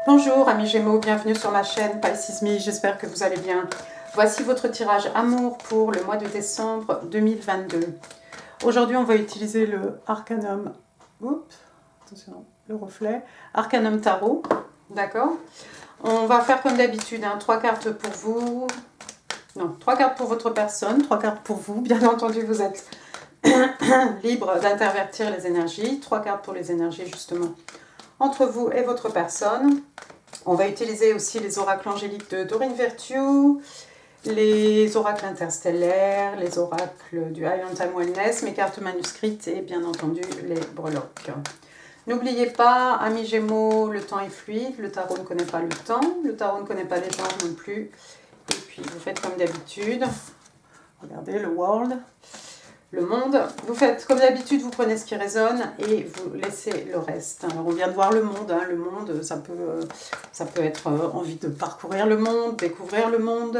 Bonjour amis Gémeaux, bienvenue sur ma chaîne Pisces Me, j'espère que vous allez bien. Voici votre tirage amour pour le mois de décembre 2022. Aujourd'hui on va utiliser le Arcanum, oups, attention, le reflet, Arcanum Tarot, d'accord. On va faire comme d'habitude, 3 cartes pour vous, non, 3 cartes pour votre personne, 3 cartes pour vous, bien entendu vous êtes libre d'intervertir les énergies, 3 cartes pour les énergies justement entre vous et votre personne. On va utiliser aussi les oracles angéliques de Doreen Virtue, les oracles interstellaires, les oracles du High Time Wellness, mes cartes manuscrites et bien entendu les breloques. N'oubliez pas, amis Gémeaux, le temps est fluide, le tarot ne connaît pas le temps, le tarot ne connaît pas les gens non plus. Et puis vous faites comme d'habitude, regardez le world. Le monde, vous faites comme d'habitude, vous prenez ce qui résonne et vous laissez le reste. Alors on vient de voir le monde, ça peut être envie de parcourir le monde, découvrir le monde.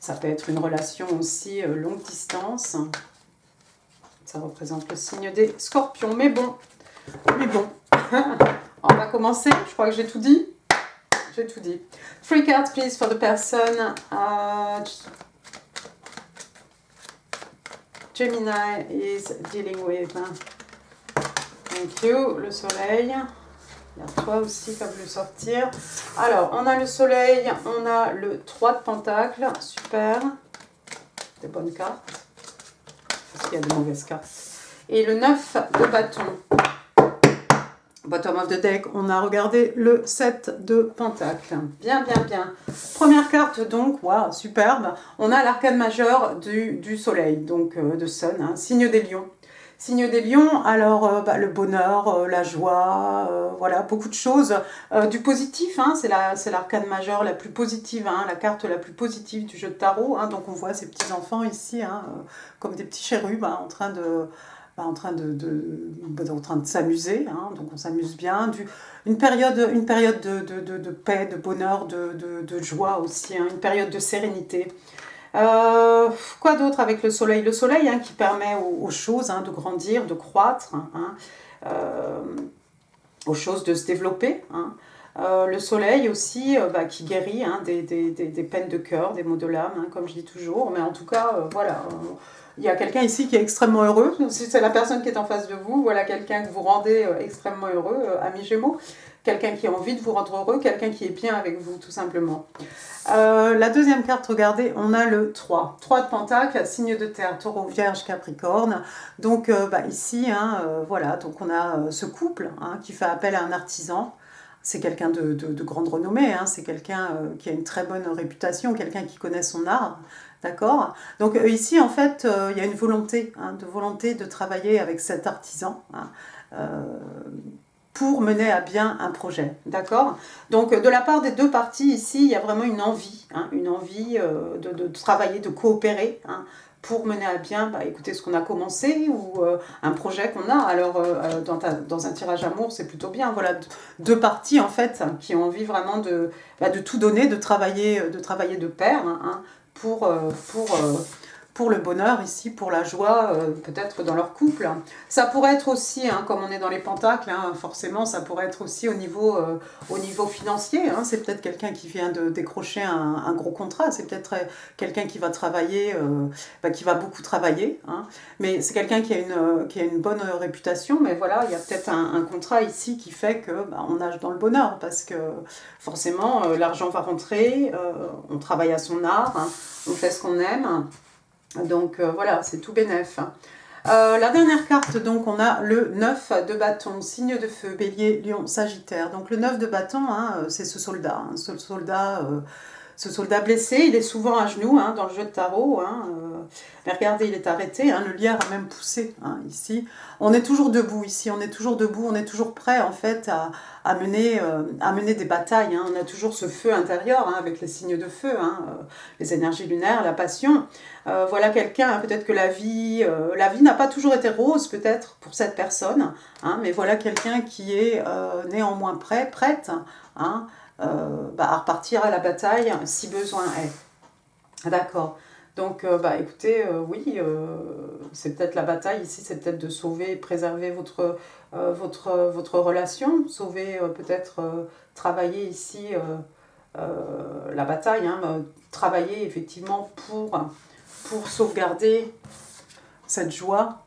Ça peut être une relation aussi longue distance. Ça représente le signe des scorpions, mais bon, on va commencer, je crois que j'ai tout dit. J'ai tout dit. 3 cards, please, for the person. Gemini is dealing with. Thank you. Le soleil. Il y a toi aussi qui va le sortir. Alors, on a le soleil, on a le 3 de pentacles. Super. Des bonnes cartes. Parce qu'il y a de mauvaises cartes. Et le 9 de bâton. Bottom of the deck, on a regardé le 7 de pentacle. Bien. Première carte donc, waouh, superbe. On a l'arcane majeur du soleil, donc de sun, signe des lions. Signe des lions, alors le bonheur, la joie, voilà, beaucoup de choses. Du positif, c'est l'arcane majeur la plus positive, la carte la plus positive du jeu de tarot. Donc on voit ces petits enfants ici, comme des petits chérubes, en train de s'amuser, donc on s'amuse bien, une période de paix, de bonheur, de joie aussi, une période de sérénité. Quoi d'autre avec le soleil? Le soleil qui permet aux choses de grandir, de croître, aux choses de se développer. Le soleil aussi qui guérit des peines de cœur, des maux de l'âme, comme je dis toujours, mais en tout cas, voilà. Il y a quelqu'un ici qui est extrêmement heureux, si c'est la personne qui est en face de vous, voilà quelqu'un que vous rendez extrêmement heureux, amis Gémeaux, quelqu'un qui a envie de vous rendre heureux, quelqu'un qui est bien avec vous, tout simplement. La deuxième carte, regardez, on a le 3. 3 de pentacle, signe de terre, taureau, vierge, capricorne. Donc ici, voilà, donc on a ce couple qui fait appel à un artisan. C'est quelqu'un de grande renommée, c'est quelqu'un qui a une très bonne réputation, quelqu'un qui connaît son art. D'accord. Donc ici, en fait, il y a une volonté, de travailler avec cet artisan pour mener à bien un projet. D'accord. Donc de la part des deux parties, ici, il y a vraiment une envie, de travailler, de coopérer, pour mener à bien, écoutez, ce qu'on a commencé ou un projet qu'on a. Alors, dans un tirage amour, c'est plutôt bien. Voilà, deux parties, en fait, qui ont envie vraiment de tout donner, de travailler de pair, pour le bonheur ici, pour la joie, peut-être dans leur couple. Ça pourrait être aussi, comme on est dans les pentacles, forcément, ça pourrait être aussi au niveau financier. C'est peut-être quelqu'un qui vient de décrocher un gros contrat, c'est peut-être quelqu'un qui va travailler, qui va beaucoup travailler. Mais c'est quelqu'un qui a une bonne réputation, mais voilà, il y a peut-être un contrat ici qui fait que on nage dans le bonheur, parce que forcément, l'argent va rentrer, on travaille à son art, on fait ce qu'on aime. Donc voilà, c'est tout bénef. La dernière carte, donc on a le 9 de bâton, signe de feu, bélier, lion, sagittaire. Donc le 9 de bâton, c'est ce soldat, ce soldat blessé, il est souvent à genoux dans le jeu de tarot. Mais regardez, il est arrêté, le lierre a même poussé ici. On est toujours debout ici, on est toujours prêt en fait à mener des batailles. On a toujours ce feu intérieur avec les signes de feu, les énergies lunaires, la passion. Voilà quelqu'un, peut-être que la vie n'a pas toujours été rose peut-être pour cette personne, mais voilà quelqu'un qui est néanmoins prête, à repartir à la bataille si besoin est. D'accord. Donc, écoutez, oui, c'est peut-être la bataille ici, c'est peut-être de sauver et préserver votre relation, sauver peut-être, travailler ici la bataille, hein, travailler effectivement pour sauvegarder cette joie,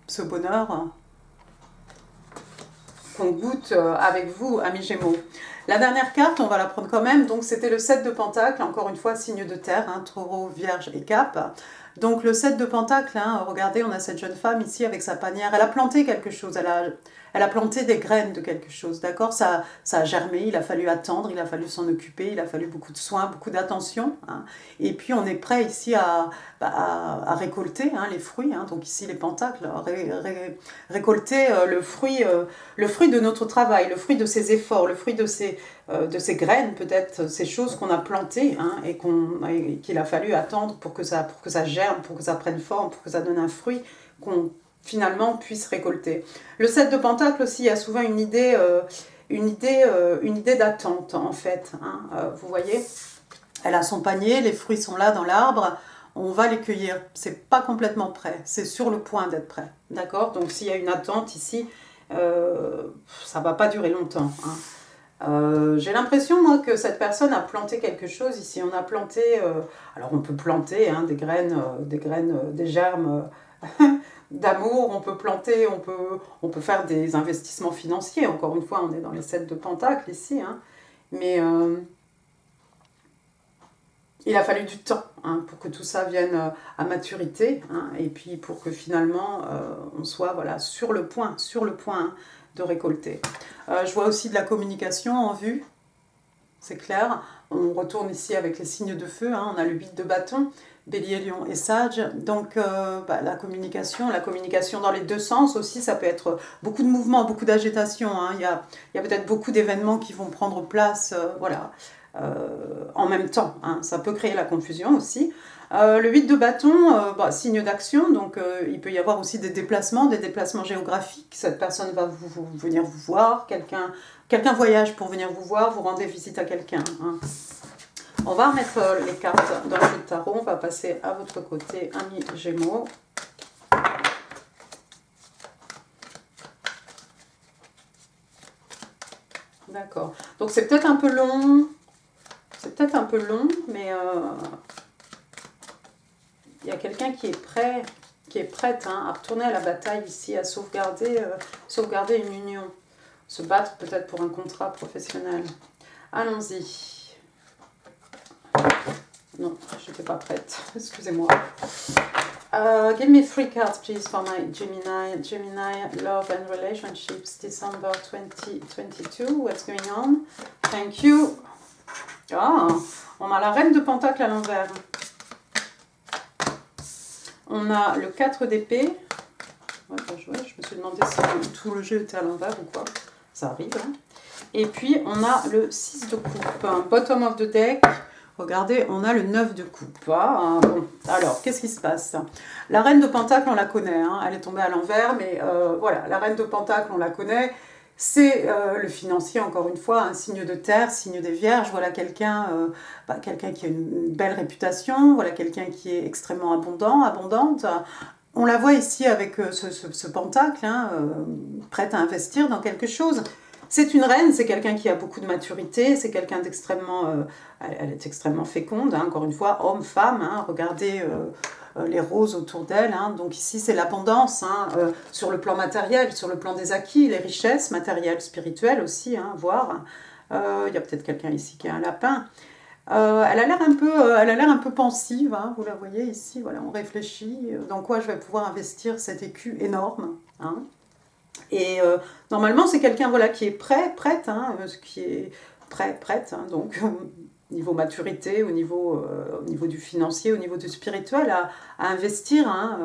ce bonheur qu'on goûte avec vous, amis Gémeaux. La dernière carte, on va la prendre quand même, donc c'était le 7 de Pentacle, encore une fois, signe de terre, hein, Taureau, Vierge et Cap. Donc le 7 de Pentacle, hein, regardez, on a cette jeune femme ici avec sa panière, elle a planté quelque chose, elle a planté des graines de quelque chose, d'accord, ça a germé, il a fallu attendre, il a fallu s'en occuper, il a fallu beaucoup de soins, beaucoup d'attention, hein, et puis on est prêt ici à récolter hein, les fruits, hein, donc ici les Pentacles, récolter le fruit de notre travail, le fruit de ses efforts, le fruit de ces graines, peut-être, ces choses qu'on a plantées hein, et qu'il a fallu attendre pour que ça germe, pour que ça prenne forme, pour que ça donne un fruit qu'on finalement puisse récolter. Le 7 de Pentacle aussi, il y a souvent une idée d'attente en fait. Hein, vous voyez, elle a son panier, les fruits sont là dans l'arbre, on va les cueillir. C'est pas complètement prêt, c'est sur le point d'être prêt. D'accord. Donc s'il y a une attente ici, ça va pas durer longtemps. Hein. J'ai l'impression, moi, que cette personne a planté quelque chose ici. On a planté... alors, on peut planter hein, des graines, des germes d'amour. On peut planter, on peut faire des investissements financiers. Encore une fois, on est dans les 7 de Pentacle ici. Hein. Mais il a fallu du temps hein, pour que tout ça vienne à maturité. Hein, et puis, pour que finalement, on soit voilà, sur le point hein, de récolter. Je vois aussi de la communication en vue, c'est clair. On retourne ici avec les signes de feu, hein. On a le 8 de bâton, Bélier, Lion et Sage. Donc la communication dans les deux sens aussi, ça peut être beaucoup de mouvements, beaucoup d'agitation. Hein. Il y a peut-être beaucoup d'événements qui vont prendre place en même temps. Hein. Ça peut créer la confusion aussi. Le 8 de bâton, signe d'action, donc il peut y avoir aussi des déplacements géographiques. Cette personne va venir vous voir, quelqu'un voyage pour venir vous voir, vous rendez visite à quelqu'un. Hein. On va remettre les cartes dans le jeu de tarot, on va passer à votre côté, amis Gémeaux. D'accord, donc c'est peut-être un peu long, mais il y a quelqu'un qui est prête hein, à retourner à la bataille ici, à sauvegarder une union, se battre peut-être pour un contrat professionnel. Allons-y. Non, je n'étais pas prête, excusez-moi. Give me 3 cards please for my Gemini love and relationships December 2022. What's going on? Thank you. Ah, on a la reine de Pentacle à l'envers. On a le 4 d'épée. Ouais, bien joué. Je me suis demandé si tout le jeu était à l'envers ou quoi. Ça arrive. Hein. Et puis, on a le 6 de coupe. Bottom of the deck. Regardez, on a le 9 de coupe. Ah, bon. Alors, qu'est-ce qui se passe? La reine de Pentacle, on la connaît. Hein. Elle est tombée à l'envers, mais voilà. La reine de Pentacle, on la connaît. C'est le financier, encore une fois, un signe de terre, signe des vierges. Voilà quelqu'un qui a une belle réputation, voilà quelqu'un qui est extrêmement abondante. On la voit ici avec ce pentacle, hein, prête à investir dans quelque chose. C'est une reine, c'est quelqu'un qui a beaucoup de maturité, c'est quelqu'un d'extrêmement... elle est extrêmement féconde, hein, encore une fois, homme, femme, hein, regardez... les roses autour d'elle. Hein. Donc ici, c'est l'abondance hein, sur le plan matériel, sur le plan des acquis, les richesses matérielles, spirituelles aussi, hein, voir. Il y a peut-être quelqu'un ici qui a un lapin. Elle a l'air un peu pensive, hein, vous la voyez ici, voilà, on réfléchit dans quoi je vais pouvoir investir cet écu énorme. Hein. Et normalement, c'est quelqu'un voilà, qui est prête, hein, qui est prête, hein, donc... niveau maturité, au niveau du financier, au niveau du spirituel, à investir hein,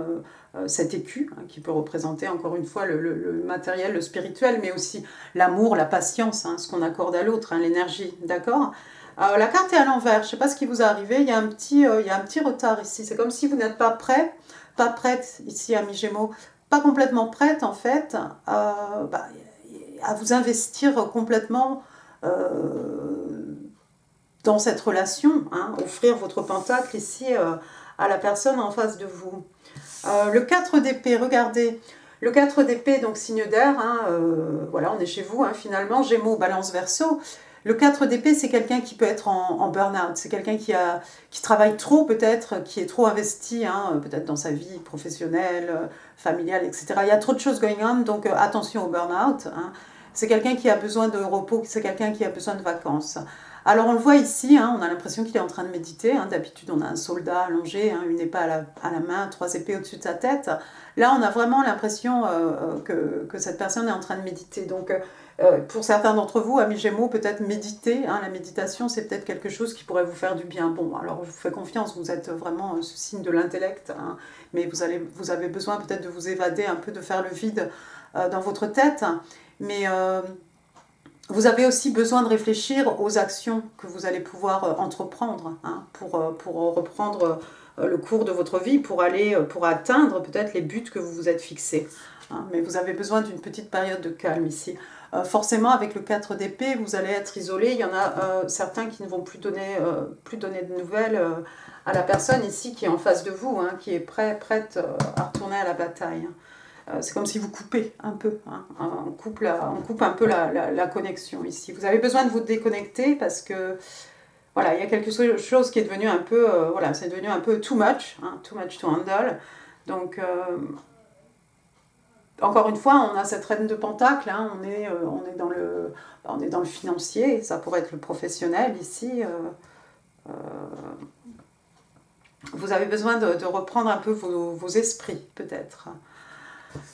cet écu, hein, qui peut représenter encore une fois le matériel, le spirituel, mais aussi l'amour, la patience, hein, ce qu'on accorde à l'autre, hein, l'énergie, d'accord. La carte est à l'envers, je ne sais pas ce qui vous est arrivé, il y a un petit retard ici, c'est comme si vous n'êtes pas prête ici, amis Gémeaux, pas complètement prête en fait, à vous investir complètement dans cette relation, hein, offrir votre pentacle ici à la personne en face de vous. Le 4 d'épée, regardez. Le 4 d'épée, donc signe d'air, hein, voilà, on est chez vous, hein, finalement, Gémeaux, Balance, Verseau. Le 4 d'épée, c'est quelqu'un qui peut être en burn-out, c'est quelqu'un qui travaille trop peut-être, qui est trop investi, hein, peut-être dans sa vie professionnelle, familiale, etc. Il y a trop de choses going on, donc attention au burn-out. Hein. C'est quelqu'un qui a besoin de repos, c'est quelqu'un qui a besoin de vacances. Alors on le voit ici, hein, on a l'impression qu'il est en train de méditer. Hein. D'habitude on a un soldat allongé, hein, une épée à la main, 3 épées au-dessus de sa tête. Là on a vraiment l'impression que cette personne est en train de méditer. Donc pour certains d'entre vous, amis Gémeaux, peut-être méditer. Hein, la méditation c'est peut-être quelque chose qui pourrait vous faire du bien. Bon, alors je vous fais confiance, vous êtes vraiment ce signe de l'intellect, hein, mais vous avez besoin peut-être de vous évader un peu, de faire le vide dans votre tête. Mais vous avez aussi besoin de réfléchir aux actions que vous allez pouvoir entreprendre, hein, pour reprendre le cours de votre vie, pour atteindre peut-être les buts que vous vous êtes fixés. Hein. Mais vous avez besoin d'une petite période de calme ici. Forcément, avec le 4 d'épée, vous allez être isolé. Il y en a certains qui ne vont plus donner de nouvelles à la personne ici qui est en face de vous, hein, qui est prête à retourner à la bataille. C'est comme si vous coupez un peu, hein. On coupe un peu la connexion ici. Vous avez besoin de vous déconnecter parce que voilà, il y a quelque chose qui est devenu un peu, voilà, c'est devenu un peu too much, hein, too much to handle. Donc, encore une fois, on a cette reine de pentacle, hein, on est dans le financier, ça pourrait être le professionnel ici. Vous avez besoin de reprendre un peu vos esprits, peut-être.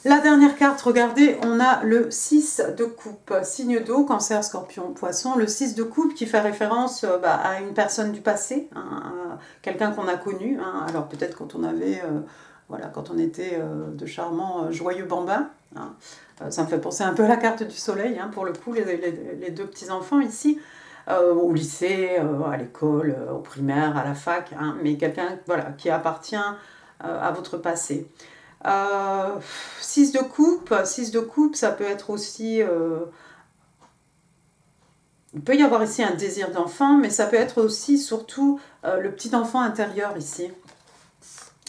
La dernière carte, regardez, on a le 6 de coupe, signe d'eau, cancer, scorpion, poisson. Le 6 de coupe qui fait référence à une personne du passé, hein, quelqu'un qu'on a connu. Hein, alors peut-être quand on avait, voilà, quand on était de charmants, joyeux bambins. Hein. Ça me fait penser un peu à la carte du soleil, hein, pour le coup, les deux petits-enfants ici. Au lycée, à l'école, au primaire, à la fac. Hein, mais quelqu'un voilà, qui appartient à votre passé. 6 de coupe, ça peut être aussi... il peut y avoir ici un désir d'enfant, mais ça peut être aussi, surtout, le petit enfant intérieur ici.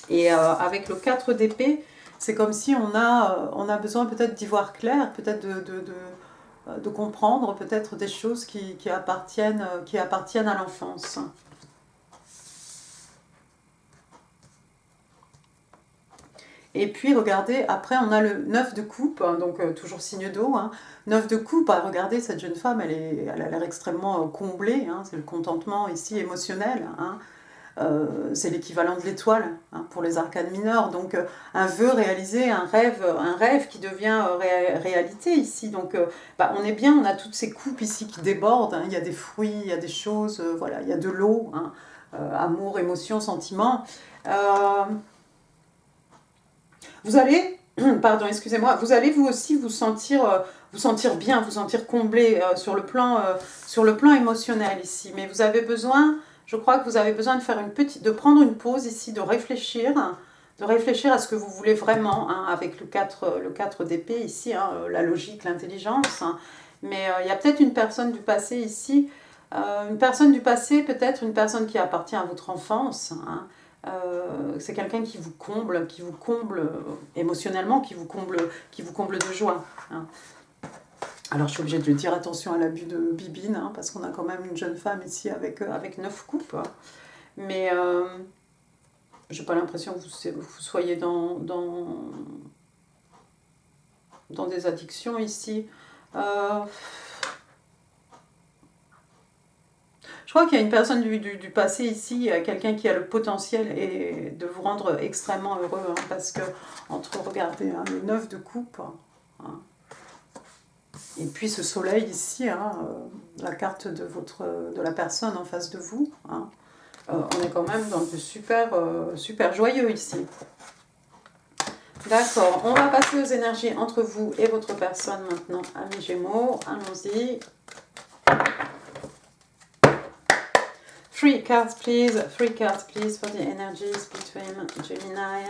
Et avec le 4 d'épée, c'est comme si on a besoin peut-être d'y voir clair, peut-être de comprendre peut-être des choses qui appartiennent à l'enfance. Et puis, regardez, après, on a le 9 de coupe, hein, donc toujours signe d'eau. Hein. 9 de coupe, ah, regardez, cette jeune femme, elle a l'air extrêmement comblée. Hein, c'est le contentement ici émotionnel. Hein. C'est l'équivalent de l'étoile, hein, pour les arcanes mineures. Donc, un vœu réalisé, un rêve qui devient réalité ici. Donc, on est bien, on a toutes ces coupes ici qui débordent. Hein. Il y a des fruits, il y a des choses, voilà, il y a de l'eau, hein, amour, émotion, sentiment. Vous allez, pardon, excusez-moi, vous allez vous aussi vous sentir bien, vous sentir comblé sur le plan émotionnel ici. Mais vous avez besoin, je crois que vous avez besoin de prendre une pause ici, de réfléchir à ce que vous voulez vraiment, hein, avec le 4 d'épée ici, hein, la logique, l'intelligence. Hein. Mais il y a peut-être une personne du passé ici, une personne du passé, peut-être une personne qui appartient à votre enfance, hein. C'est quelqu'un qui vous comble émotionnellement, qui vous comble de joie. Hein. Alors je suis obligée de le dire, attention à l'abus de bibine, hein, parce qu'on a quand même une jeune femme ici avec 9 coupes. Hein. Mais je n'ai pas l'impression que vous soyez dans des addictions ici. Je crois qu'il y a une personne du passé ici, quelqu'un qui a le potentiel et de vous rendre extrêmement heureux, hein, parce que, regardez, hein, le 9 de coupe, hein, et puis ce soleil ici, hein, la carte de la personne en face de vous, hein, on est quand même dans du super joyeux ici. D'accord, on va passer aux énergies entre vous et votre personne maintenant, amis Gémeaux, allons-y. 3 cards please for the energies between Gemini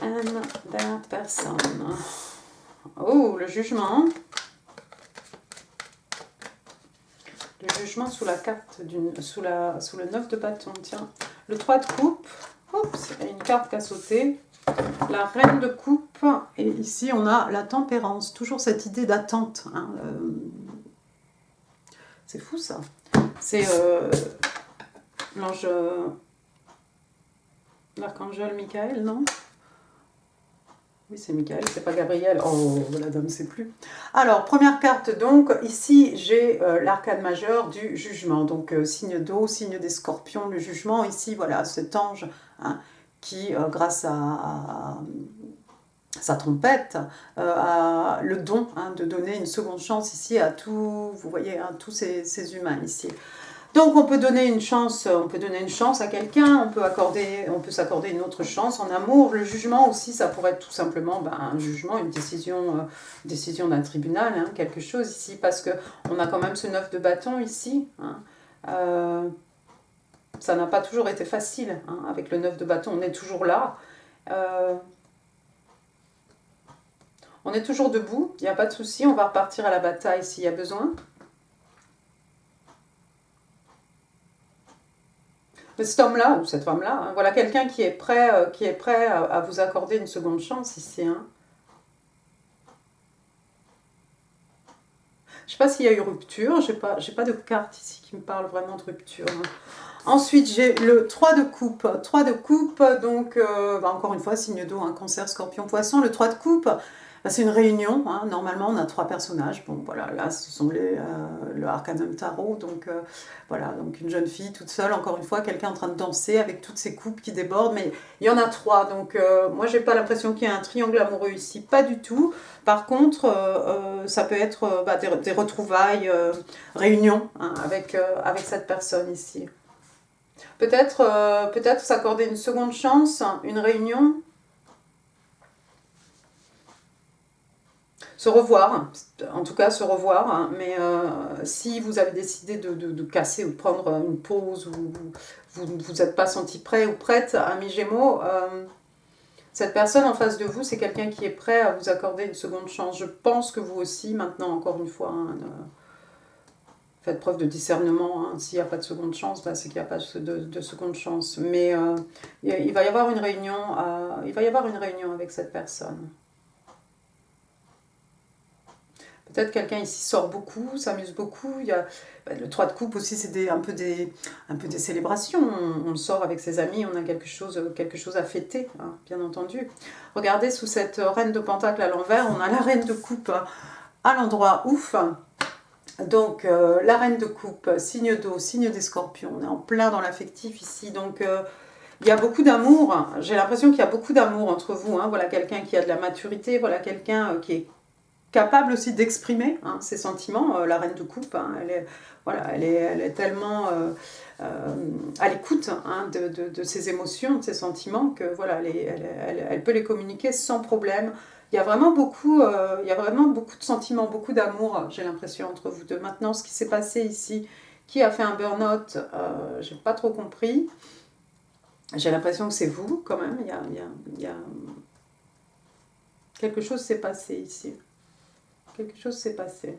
and their person. Oh, le jugement. Le jugement sous la carte sous le 9 de bâton, tiens. Le 3 de coupe. Oups, il y a une carte qui a sauté. La reine de coupe. Et ici, on a la tempérance. Toujours cette idée d'attente. Hein. C'est fou, ça. C'est l'ange... L'archangel Michael, non? Oui, c'est Michael, c'est pas Gabriel. Oh, la dame, c'est plus. Alors, première carte, donc, ici, j'ai l'arcane majeur du jugement. Donc, signe d'eau, signe des scorpions, le jugement. Ici, voilà, cet ange hein, qui, grâce à sa trompette, a le don hein, de donner une seconde chance ici à tous, vous voyez, hein, tous ces humains ici. Donc on peut donner une chance à quelqu'un, on peut s'accorder une autre chance en amour. Le jugement aussi, ça pourrait être tout simplement un jugement, une décision d'un tribunal, hein, quelque chose ici, parce que on a quand même ce 9 de bâton ici. Hein. Ça n'a pas toujours été facile, hein, avec le 9 de bâton, on est toujours là. On est toujours debout, il n'y a pas de souci, on va repartir à la bataille s'il y a besoin. Cet homme-là, ou cette femme-là, hein, voilà quelqu'un qui est prêt, à vous accorder une seconde chance ici. Hein. Je ne sais pas s'il y a eu rupture, j'ai pas de carte ici qui me parle vraiment de rupture. Hein. Ensuite, j'ai le 3 de coupe. 3 de coupe, donc, encore une fois, signe d'eau, hein, cancer, scorpion, poisson. Le 3 de coupe, c'est une réunion. Hein. Normalement, on a 3 personnages. Bon, voilà, là, ce sont le Arcanum Tarot. Donc, voilà, donc une jeune fille toute seule, encore une fois, quelqu'un en train de danser avec toutes ces coupes qui débordent. Mais il y en a 3. Donc, moi, j'ai pas l'impression qu'il y ait un triangle amoureux ici. Pas du tout. Par contre, ça peut être des retrouvailles, réunions hein, avec cette personne ici. Peut-être s'accorder une seconde chance, une réunion, se revoir, en tout cas se revoir, hein, mais si vous avez décidé de casser ou de prendre une pause ou vous ne vous êtes pas senti prêt ou prête, ami Gémeaux, cette personne en face de vous, c'est quelqu'un qui est prêt à vous accorder une seconde chance. Je pense que vous aussi, maintenant, encore une fois, hein, faites preuve de discernement. Hein. S'il n'y a pas de seconde chance, c'est qu'il n'y a pas de seconde chance. Mais il va y avoir une réunion. Il va y avoir une réunion avec cette personne. Peut-être quelqu'un ici sort beaucoup, s'amuse beaucoup. Il y a, le 3 de coupe aussi, c'est un peu des célébrations. On sort avec ses amis, on a quelque chose à fêter, hein, bien entendu. Regardez, sous cette reine de pentacle à l'envers, on a la reine de coupe à l'endroit ouf. Donc, la reine de coupe, signe d'eau, signe des scorpions, on est en plein dans l'affectif ici, donc il y a beaucoup d'amour, j'ai l'impression qu'il y a beaucoup d'amour entre vous, hein. Voilà quelqu'un qui a de la maturité, voilà quelqu'un qui est capable aussi d'exprimer hein, ses sentiments, la reine de coupe, hein, elle est tellement à l'écoute hein, de ses émotions, de ses sentiments, que voilà, elle peut les communiquer sans problème. Il y a vraiment beaucoup de sentiments, beaucoup d'amour, j'ai l'impression, entre vous deux. Maintenant, ce qui s'est passé ici, qui a fait un burn-out, j'ai pas trop compris. J'ai l'impression que c'est vous, quand même. Il y a... Quelque chose s'est passé ici. Quelque chose s'est passé.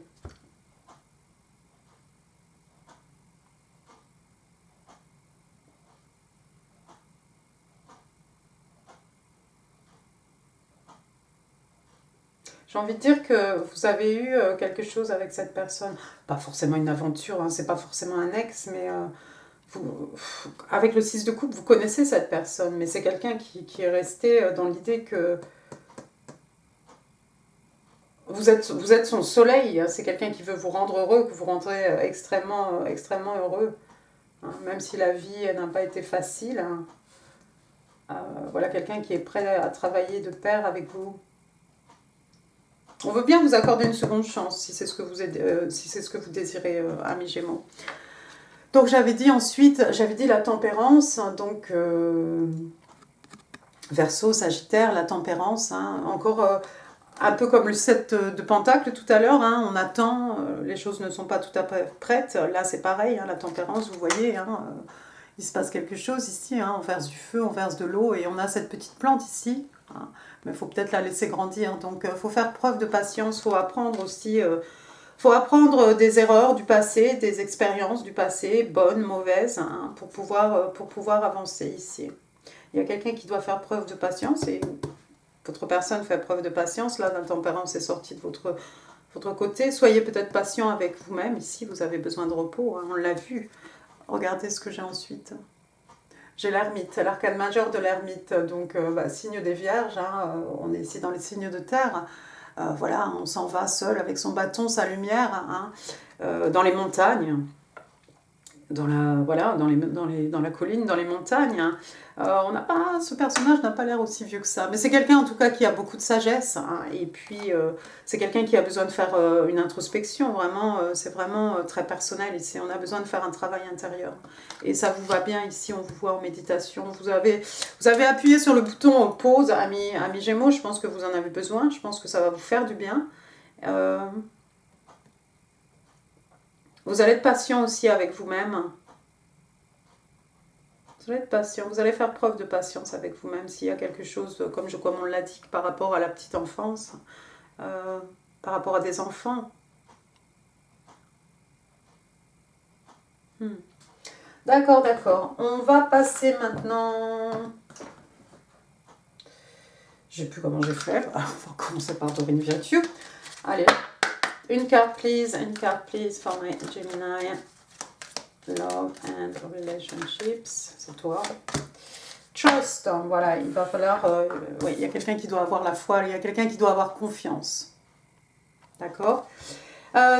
J'ai envie de dire que vous avez eu quelque chose avec cette personne. Pas forcément une aventure, hein, c'est pas forcément un ex, mais avec le 6 de coupe, vous connaissez cette personne, mais c'est quelqu'un qui est resté dans l'idée que vous êtes son soleil, hein, c'est quelqu'un qui veut vous rendre heureux, que vous rendrez extrêmement heureux. Hein, même si la vie n'a pas été facile, hein, voilà quelqu'un qui est prêt à travailler de pair avec vous. On veut bien vous accorder une seconde chance, si c'est ce que vous désirez, ami Gémeaux. Donc j'avais dit la tempérance, donc Verseau, Sagittaire, la tempérance, hein, encore un peu comme le 7 de Pentacle tout à l'heure, hein, on attend, les choses ne sont pas tout à fait prêtes, là c'est pareil, hein, la tempérance, vous voyez, hein, il se passe quelque chose ici, hein, on verse du feu, on verse de l'eau, et on a cette petite plante ici, hein, mais il faut peut-être la laisser grandir, donc il faut faire preuve de patience, il faut apprendre aussi, faut apprendre des erreurs du passé, des expériences du passé, bonnes, mauvaises, hein, pour pouvoir avancer ici. Il y a quelqu'un qui doit faire preuve de patience et votre personne fait preuve de patience. Là, l'intempérance est sortie de votre côté. Soyez peut-être patient avec vous-même. Ici, vous avez besoin de repos, hein, on l'a vu. Regardez ce que j'ai ensuite. J'ai l'ermite, l'arcane majeur de l'ermite, donc signe des vierges, hein, on est ici dans les signes de terre. Voilà, on s'en va seul avec son bâton, sa lumière, hein, dans les montagnes, dans la colline, dans les montagnes. Hein. Ce personnage n'a pas l'air aussi vieux que ça, mais c'est quelqu'un en tout cas qui a beaucoup de sagesse, hein, et puis c'est quelqu'un qui a besoin de faire une introspection, vraiment, c'est vraiment très personnel ici, on a besoin de faire un travail intérieur, et ça vous va bien ici, on vous voit en méditation, vous avez appuyé sur le bouton pause, ami Gémeaux, je pense que vous en avez besoin, je pense que ça va vous faire du bien. Vous allez être patient aussi avec vous-même. Vous allez être patient, vous allez faire preuve de patience avec vous-même s'il y a quelque chose, comme on l'a dit, par rapport à la petite enfance, par rapport à des enfants. D'accord, d'accord. On va passer maintenant... Je ne sais plus comment j'ai fait. On va commencer par Doreen Virtue. Allez, une carte please for my Gemini. Love and relationships, c'est toi. Trust, voilà, il va falloir... oui, il y a quelqu'un qui doit avoir la foi, il y a quelqu'un qui doit avoir confiance. D'accord.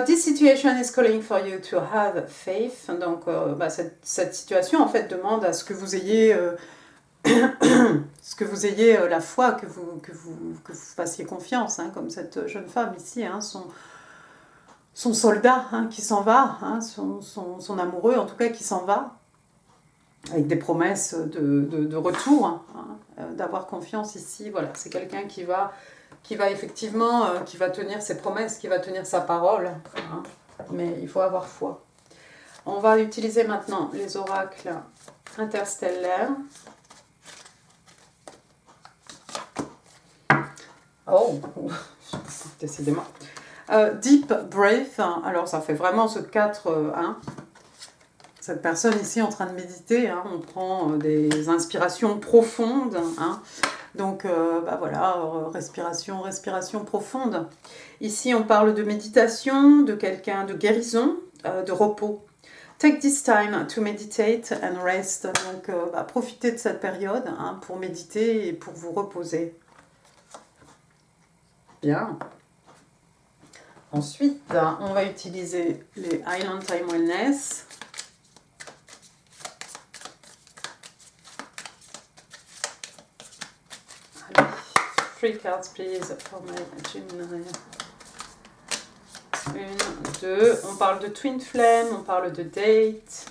This situation is calling for you to have faith. Donc, cette situation, en fait, demande à ce que vous ayez... la foi, que vous fassiez confiance, hein, comme cette jeune femme ici, hein, son soldat, hein, qui s'en va, hein, son amoureux en tout cas qui s'en va, avec des promesses de retour, hein, d'avoir confiance ici. Voilà, c'est quelqu'un qui va effectivement, qui va tenir ses promesses, qui va tenir sa parole, hein, mais il faut avoir foi. On va utiliser maintenant les oracles interstellaires. Oh, décidément. Deep Breath, alors ça fait vraiment ce 4, hein. Cette personne ici en train de méditer, hein, on prend des inspirations profondes, hein. Donc voilà, respiration profonde. Ici on parle de méditation, de quelqu'un, de guérison, de repos. Take this time to meditate and rest. Donc profitez de cette période, hein, pour méditer et pour vous reposer. Bien. Ensuite, on va utiliser les Island Time Wellness. Allez, 3 cards please for my Gemini. 1, 2, on parle de Twin Flame, on parle de Date.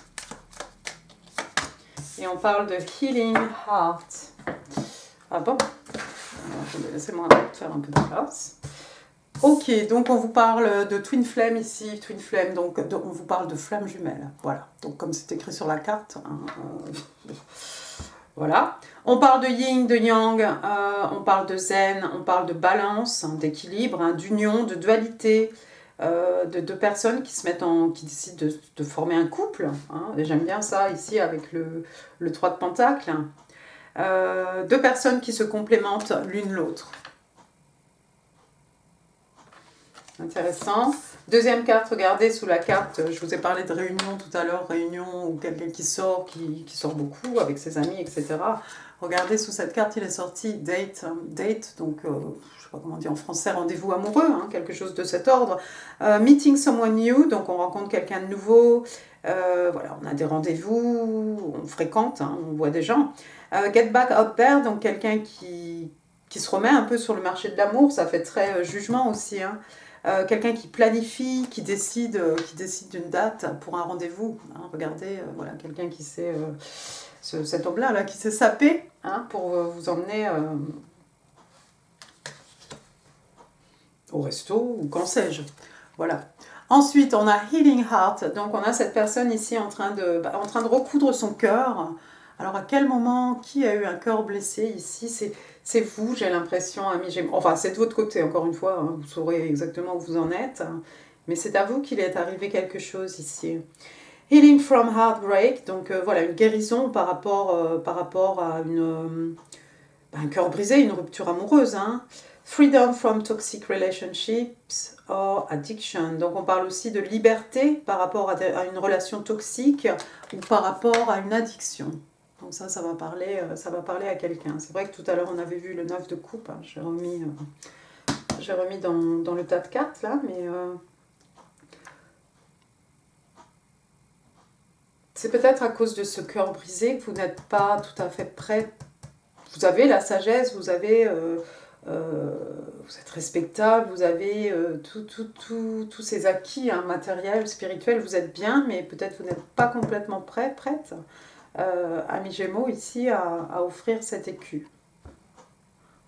Et on parle de Healing Heart. Ah bon? Laissez-moi faire un peu de place. Ok, donc on vous parle de Twin Flame ici, Twin Flame, donc on vous parle de flammes jumelles, voilà, donc comme c'est écrit sur la carte, hein, voilà. On parle de yin, de yang, on parle de zen, on parle de balance, hein, d'équilibre, hein, d'union, de dualité, de deux personnes qui décident de former un couple, hein, et j'aime bien ça ici avec le 3 de Pentacle, deux personnes qui se complémentent l'une l'autre. Intéressant. Deuxième carte, regardez sous la carte, je vous ai parlé de réunion tout à l'heure, réunion ou quelqu'un qui sort beaucoup avec ses amis, etc. Regardez sous cette carte, il est sorti date, donc je ne sais pas comment on dit en français, rendez-vous amoureux, hein, quelque chose de cet ordre. Meeting someone new, donc on rencontre quelqu'un de nouveau, voilà, on a des rendez-vous, on fréquente, hein, on voit des gens. Get back out there, donc quelqu'un qui se remet un peu sur le marché de l'amour, ça fait très jugement aussi, hein. Quelqu'un qui planifie, qui décide d'une date pour un rendez-vous. Hein, regardez, voilà, quelqu'un qui sait, cet homme-là là, qui s'est sapé, hein, pour vous emmener au resto ou qu'en sais-je. Voilà. Ensuite, on a Healing Heart. Donc, on a cette personne ici en train de recoudre son cœur. Alors, à quel moment, qui a eu un cœur blessé ici? C'est vous, j'ai l'impression, ami Gémeaux. Enfin, c'est de votre côté, encore une fois, hein, vous saurez exactement où vous en êtes. Mais c'est à vous qu'il est arrivé quelque chose ici. Healing from heartbreak, donc voilà, une guérison par rapport à un cœur brisé, une rupture amoureuse. Hein. Freedom from toxic relationships or addiction. Donc on parle aussi de liberté par rapport à une relation toxique ou par rapport à une addiction. Donc ça va parler à quelqu'un. C'est vrai que tout à l'heure on avait vu le 9 de coupe. Hein. J'ai remis dans le tas de cartes là, mais c'est peut-être à cause de ce cœur brisé que vous n'êtes pas tout à fait prêt. Vous avez la sagesse, vous avez, vous êtes respectable, vous avez tous ces acquis hein, matériels, spirituels, vous êtes bien, mais peut-être vous n'êtes pas complètement prête, ami Gémeaux, ici, à offrir cet écu.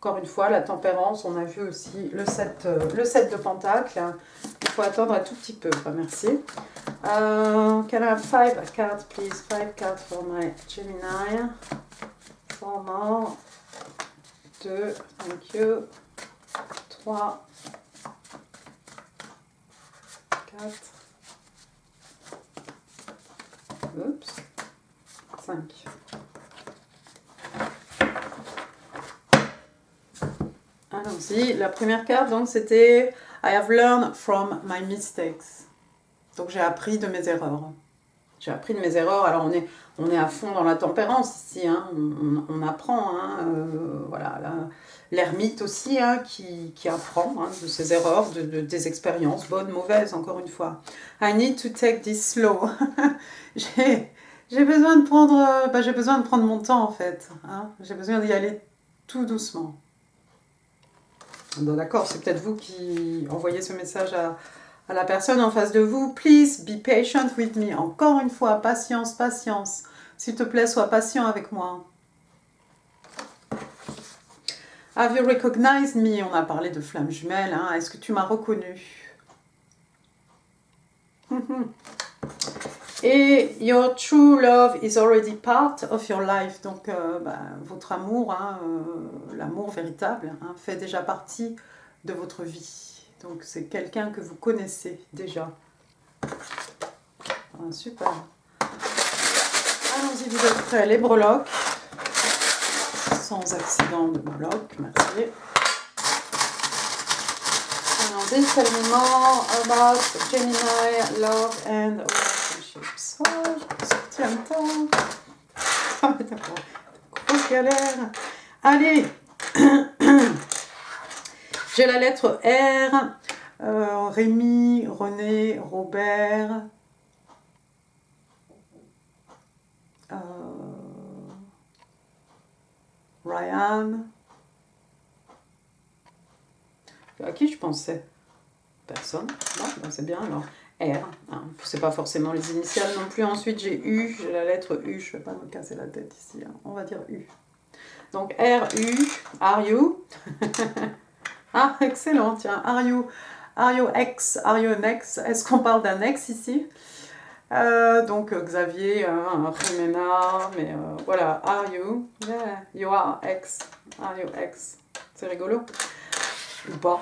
Encore une fois, la tempérance, on a vu aussi le 7 de Pentacle. Il faut attendre un tout petit peu. Merci. Can I have 5 cards, please? 5 cards for my Gemini. 4 more. 2, thank you. 3. 4. Oups. 5. Allons-y, la première carte, donc c'était I have learned from my mistakes. Donc j'ai appris de mes erreurs. J'ai appris de mes erreurs. Alors on est à fond dans la tempérance ici, hein. On apprend. Hein, voilà, l'ermite aussi hein, qui apprend hein, de ses erreurs, des expériences, bonnes, mauvaises, encore une fois. I need to take this slow. j'ai besoin de prendre mon temps en fait. Hein. J'ai besoin d'y aller tout doucement. Bon, d'accord, c'est peut-être vous qui envoyez ce message à la personne en face de vous. Please be patient with me. Encore une fois, patience, patience. S'il te plaît, sois patient avec moi. Have you recognized me? On a parlé de flamme jumelle. Hein. Est-ce que tu m'as reconnu? Et your true love is already part of your life. Donc, votre amour, hein, l'amour véritable, hein, fait déjà partie de votre vie. Donc, c'est quelqu'un que vous connaissez déjà. Ah, super. Allons-y, vous êtes prêts. Les breloques. Sans accident de breloques, merci. Allons-y, tell me more about Gemini, love and relationships. Oh, je vais sortir un temps. Ah, mais d'accord. Grosse galère. Allez. J'ai la lettre R. Rémi, René, Robert. Ryan. À qui je pensais? Personne. Non, ben c'est bien alors. R. Hein. C'est pas forcément les initiales non plus. Ensuite j'ai U. J'ai la lettre U. Je vais pas me casser la tête ici. Hein. On va dire U. Donc R, U. Are you? Ah, excellent. Tiens, are you ex? Are you an ex? Est-ce qu'on parle d'un ex ici? Donc Xavier, Jimena, mais voilà, are you? Yeah, you are ex. Are you ex? C'est rigolo. Ou pas.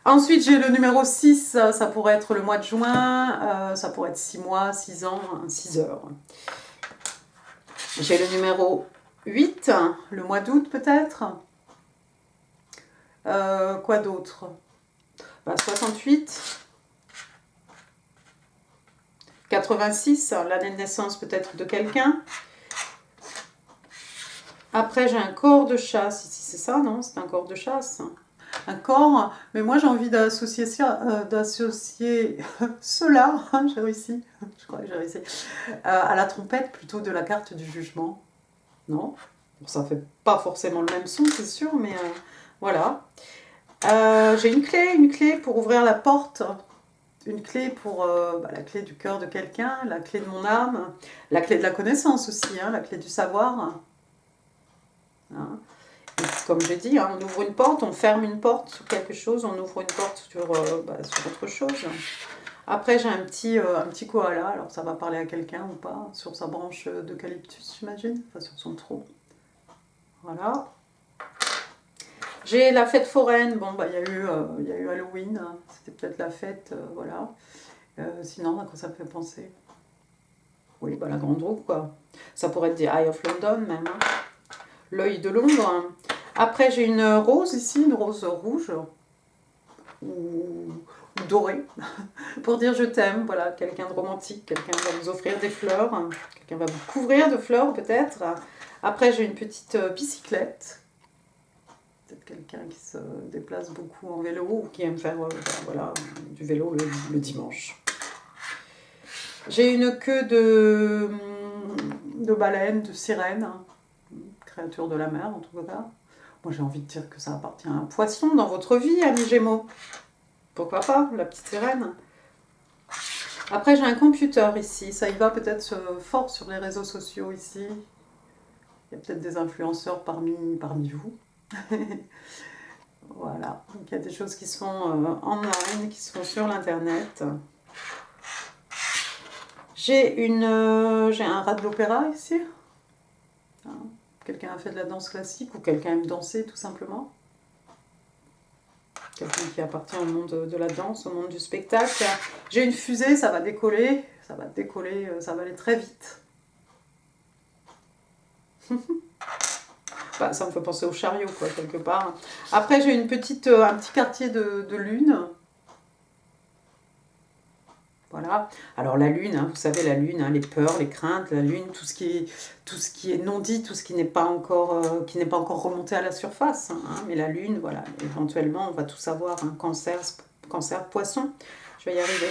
Ensuite, j'ai le numéro 6, ça pourrait être le mois de juin, ça pourrait être 6 mois, 6 ans, 6 heures. J'ai le numéro 8, le mois d'août peut-être. Quoi d'autre? 68. 86, l'année de naissance peut-être de quelqu'un. Après, j'ai un corps de chasse ici, c'est ça, non? C'est un corps de chasse. Un corps, mais moi j'ai envie d'associer cela, j'ai réussi, je crois que j'ai réussi, à la trompette plutôt de la carte du jugement. Non? Bon, ça fait pas forcément le même son, c'est sûr, mais voilà. J'ai une clé pour ouvrir la porte. Une clé pour la clé du cœur de quelqu'un, la clé de mon âme, la clé de la connaissance aussi, hein, la clé du savoir. Hein. Et comme j'ai dit, hein, on ouvre une porte, on ferme une porte sur quelque chose, on ouvre une porte sur autre chose. Après, j'ai un petit koala, alors ça va parler à quelqu'un ou pas, sur sa branche d'eucalyptus, j'imagine, enfin sur son tronc. Voilà. J'ai la fête foraine, bon, bah, il y a eu Halloween, hein. C'était peut-être la fête, voilà. Sinon, à quoi ça me fait penser? Oui, bah, la Grande Roue, quoi. Ça pourrait être des Eye of London, même, hein. L'œil de Londres, hein. Après, j'ai une rose ici, une rose rouge, ou dorée, pour dire je t'aime, voilà, quelqu'un de romantique, quelqu'un va vous offrir des fleurs, hein. Quelqu'un va vous couvrir de fleurs, peut-être. Après, j'ai une petite bicyclette, peut-être quelqu'un qui se déplace beaucoup en vélo ou qui aime faire voilà, du vélo le dimanche. J'ai une queue de baleine, de sirène, hein, créature de la mer en tout cas. Moi j'ai envie de dire que ça appartient à un poisson dans votre vie, amis Gémeaux. Pourquoi pas, la petite sirène. Après j'ai un computer ici, ça y va peut-être fort sur les réseaux sociaux ici. Il y a peut-être des influenceurs parmi vous. Voilà, donc il y a des choses qui sont online, qui sont sur l'internet. J'ai un rat de l'opéra ici. Hein. Quelqu'un a fait de la danse classique ou quelqu'un aime danser tout simplement. Quelqu'un qui appartient au monde de la danse, au monde du spectacle. J'ai une fusée, ça va décoller, ça va aller très vite. Bah, ça me fait penser au chariot, quoi, quelque part. Après, j'ai un petit quartier de lune. Voilà. Alors la lune, hein, vous savez, la lune, hein, les peurs, les craintes, la lune, tout ce qui est non dit, tout ce qui n'est pas encore remonté à la surface. Hein, mais la lune, voilà, éventuellement, on va tout savoir. Hein, cancer, poisson. Je vais y arriver.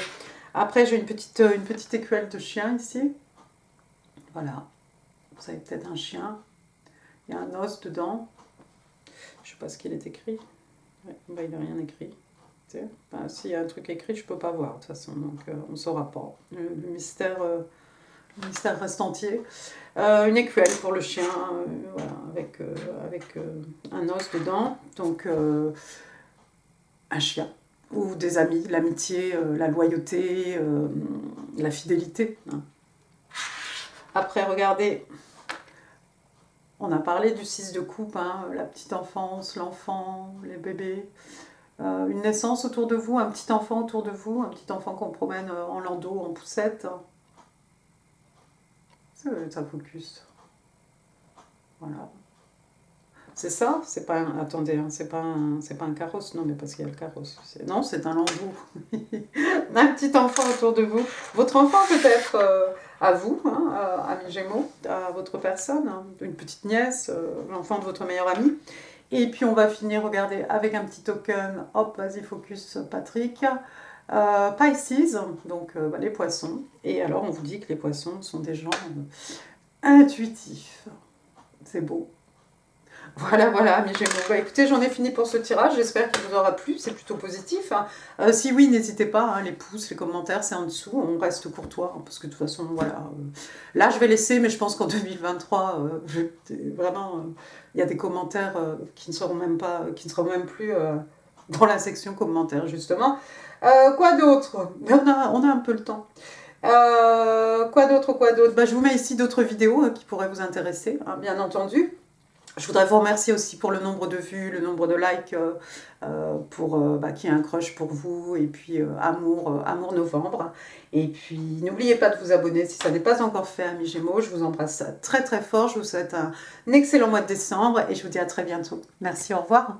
Après, j'ai une petite écuelle de chien ici. Voilà. Vous savez peut-être un chien. Il y a un os dedans. Je sais pas ce qu'il est écrit. Ouais, bah, il n'a rien écrit. Bah, s'il y a un truc écrit, je peux pas voir de toute façon, donc on ne saura pas. Le mystère reste entier. Une écuelle pour le chien, voilà, avec un os dedans. Donc un chien. Ou des amis, l'amitié, la loyauté, la fidélité. Hein. Après, regardez, on a parlé du 6 de coupe, hein, la petite enfance, l'enfant, les bébés. Une naissance autour de vous, un petit enfant autour de vous, un petit enfant qu'on promène en landau, en poussette. Ça focus. Voilà. C'est ça, c'est pas un, attendez, hein, c'est pas un carrosse, non mais parce qu'il y a le carrosse. Non, c'est un landau. Un petit enfant autour de vous. Votre enfant peut-être à vous, hein, ami Gémeaux, à votre personne, hein, une petite nièce, l'enfant de votre meilleur ami. Et puis on va finir, regardez, avec un petit token, hop, vas-y, focus Patrick. Pisces, donc bah, les poissons. Et alors on vous dit que les poissons sont des gens intuitifs. C'est beau. Voilà, voilà, mes Gémeaux. Bah, écoutez, j'en ai fini pour ce tirage. J'espère qu'il vous aura plu. C'est plutôt positif. Hein. Si oui, n'hésitez pas. Hein, les pouces, les commentaires, c'est en dessous. On reste courtois. Hein, parce que de toute façon, voilà. Là, je vais laisser, mais je pense qu'en 2023, vraiment, il y a des commentaires qui ne seront même plus dans la section commentaires, justement. Quoi d'autre? On a un peu le temps. Quoi d'autre? Bah, je vous mets ici d'autres vidéos qui pourraient vous intéresser, hein, bien entendu. Je voudrais vous remercier aussi pour le nombre de vues, le nombre de likes, pour qui est un crush pour vous, et puis amour novembre. Et puis n'oubliez pas de vous abonner si ça n'est pas encore fait, amis Gémeaux. Je vous embrasse très très fort, je vous souhaite un excellent mois de décembre et je vous dis à très bientôt. Merci, au revoir.